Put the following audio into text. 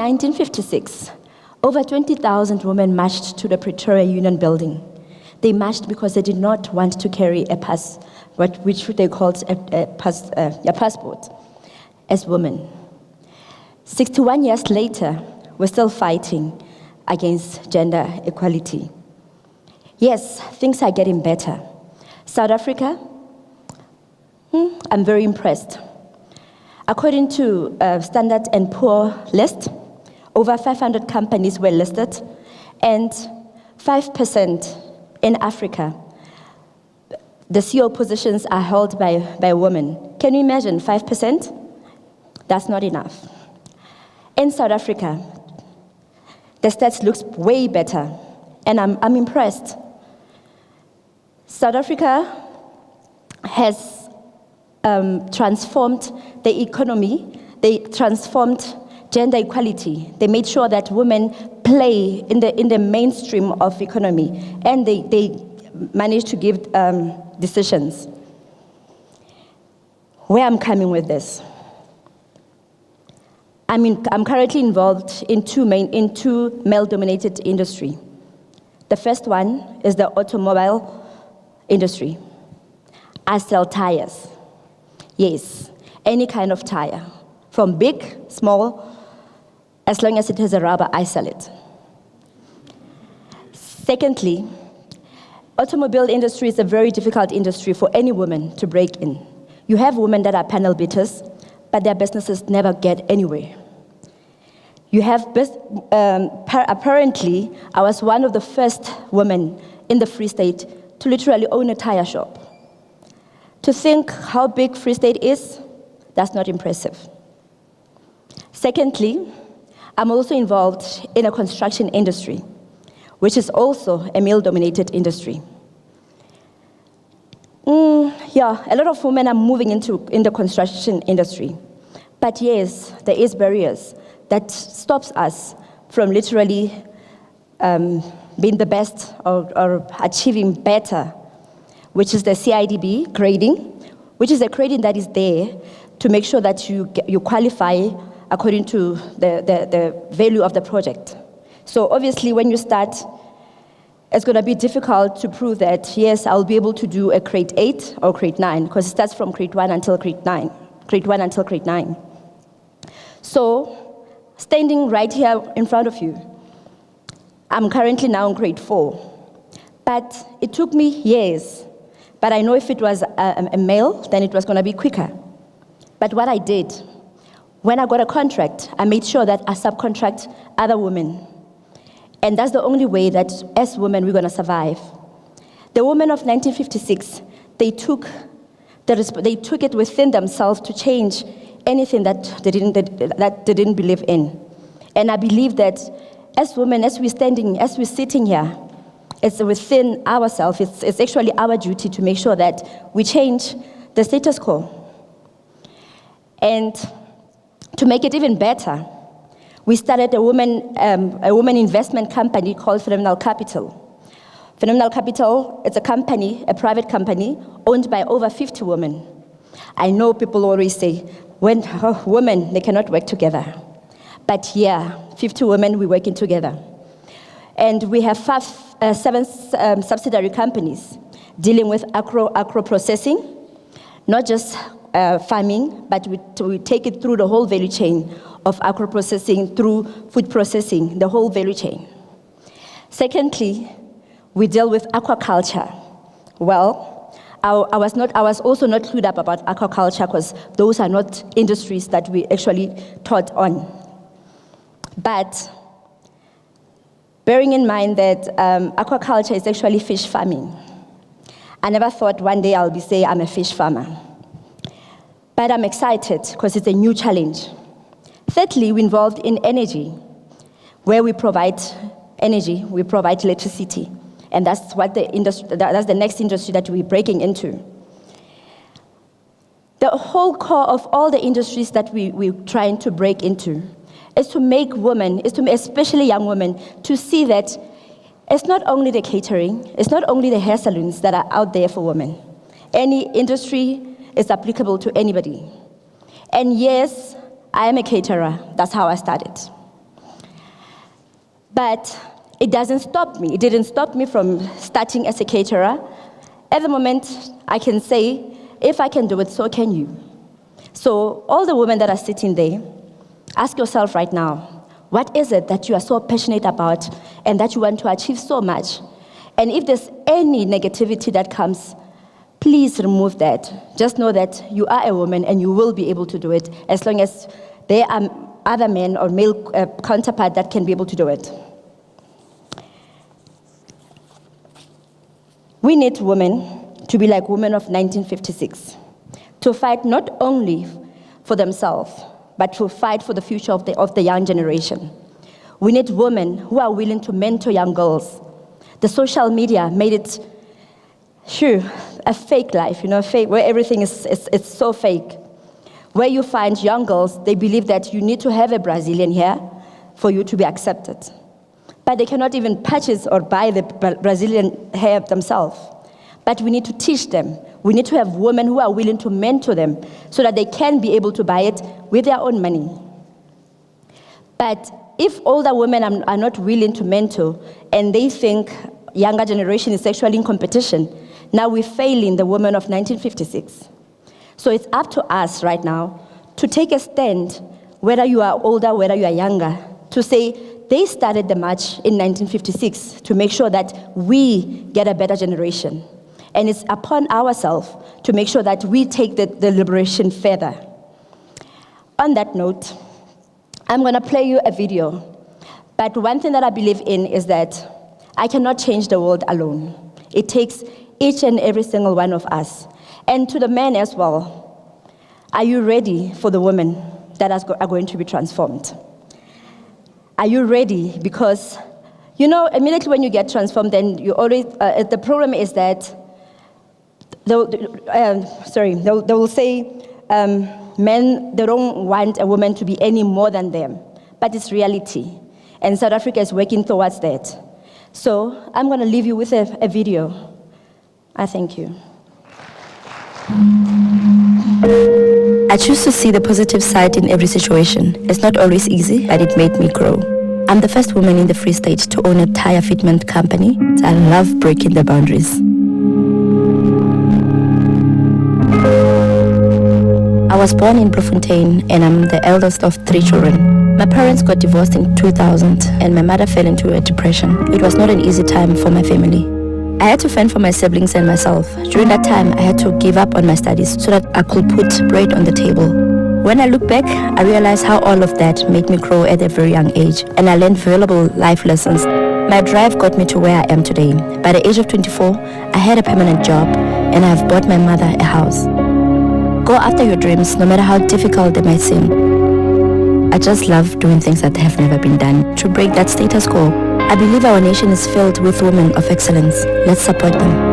1956, over 20,000 women marched to the Pretoria Union Building. They marched because they did not want to carry a pass, which they called a passport, as women. 61 years later, we're still fighting against gender equality. Yes, things are getting better. South Africa, I'm very impressed. According to Standard & Poor list, over 500 companies were listed, and 5% in Africa, the CEO positions are held by women. Can you imagine 5%? That's not enough. In South Africa, the stats looks way better, and I'm impressed. South Africa has transformed the economy. They transformed gender equality. They made sure that women play in the mainstream of economy, and they managed to give decisions. Where I'm coming with this? I'm currently involved in two male-dominated industry. The first one is the automobile industry. I sell tires. Yes, any kind of tire, from big, small, as long as it has a rubber, I sell it. Secondly, automobile industry is a very difficult industry for any woman to break in. You have women that are panel beaters, but their businesses never get anywhere. You have, apparently, I was one of the first women in the Free State to literally own a tire shop. To think how big Free State is, that's not impressive. Secondly, I'm also involved in a construction industry, which is also a male-dominated industry. A lot of women are moving in the construction industry. But yes, there is barriers that stops us from literally being the best or achieving better, which is the CIDB grading, which is a grading that is there to make sure that you qualify according to the value of the project. So obviously when you start, it's going to be difficult to prove that, yes, I'll be able to do a grade 8 or grade 9, because it starts from grade 1 until grade 9, grade 1 until grade 9. So, standing right here in front of you, I'm currently now in grade 4. But it took me years. But I know if it was a male, then it was going to be quicker. But what I did, when I got a contract, I made sure that I subcontract other women. And that's the only way that, as women, we're going to survive. The women of 1956, they took it within themselves to change anything that they didn't believe in. And I believe that as women, as we're sitting here, it's within ourselves. It's actually our duty to make sure that we change the status quo. And to make it even better, we started a woman investment company called Phenomenal Capital. Phenomenal Capital is a private company owned by over 50 women. I know people always say, when women, they cannot work together. But yeah, 50 women, we're working together. And we have 7 subsidiary companies dealing with agro processing, not just farming, but we take it through the whole value chain of agro processing, through food processing, the whole value chain. Secondly, we deal with aquaculture. Well, I was also not clued up about aquaculture because those are not industries that we actually taught on. But bearing in mind that aquaculture is actually fish farming, I never thought one day I'll be saying I'm a fish farmer. But I'm excited because it's a new challenge. Thirdly, we're involved in energy, where we provide energy, we provide electricity. And that's that's the next industry that we're breaking into. The whole core of all the industries that we're trying to break into is to make women, especially young women, to see that it's not only the catering, it's not only the hair salons that are out there for women. Any industry is applicable to anybody. And yes, I am a caterer. That's how I started. But it doesn't stop me. It didn't stop me from starting as a caterer. At the moment, I can say, if I can do it, so can you. So all the women that are sitting there, ask yourself right now, what is it that you are so passionate about and that you want to achieve so much? And if there's any negativity that comes, please remove that. Just know that you are a woman and you will be able to do it as long as there are other men or male counterpart that can be able to do it. We need women to be like women of 1956, to fight not only for themselves, but to fight for the future of the young generation. We need women who are willing to mentor young girls. The social media made it, a fake life, fake, where everything is so fake. Where you find young girls, they believe that you need to have a Brazilian hair for you to be accepted. But they cannot even purchase or buy the Brazilian hair themselves. But we need to teach them. We need to have women who are willing to mentor them so that they can be able to buy it with their own money. But if older women are not willing to mentor and they think younger generation is sexually in competition, now we're failing the women of 1956. So it's up to us right now to take a stand, whether you are older, whether you are younger, to say they started the march in 1956 to make sure that we get a better generation. And it's upon ourselves to make sure that we take the liberation further. On that note, I'm going to play you a video. But one thing that I believe in is that I cannot change the world alone. It takes each and every single one of us. And to the men as well, are you ready for the women that are going to be transformed? Are you ready? Because, immediately when you get transformed, then you always, the problem is that they will say men, they don't want a woman to be any more than them. But it's reality. And South Africa is working towards that. So I'm going to leave you with a video. I thank you. I choose to see the positive side in every situation. It's not always easy, but it made me grow. I'm the first woman in the Free State to own a tire fitment company. I love breaking the boundaries. I was born in Bloemfontein and I'm the eldest of 3 children. My parents got divorced in 2000 and my mother fell into a depression. It was not an easy time for my family. I had to fend for my siblings and myself. During that time, I had to give up on my studies so that I could put bread on the table. When I look back, I realize how all of that made me grow at a very young age, and I learned valuable life lessons. My drive got me to where I am today. By the age of 24, I had a permanent job, and I have bought my mother a house. Go after your dreams, no matter how difficult they might seem. I just love doing things that have never been done to break that status quo. I believe our nation is filled with women of excellence. Let's support them.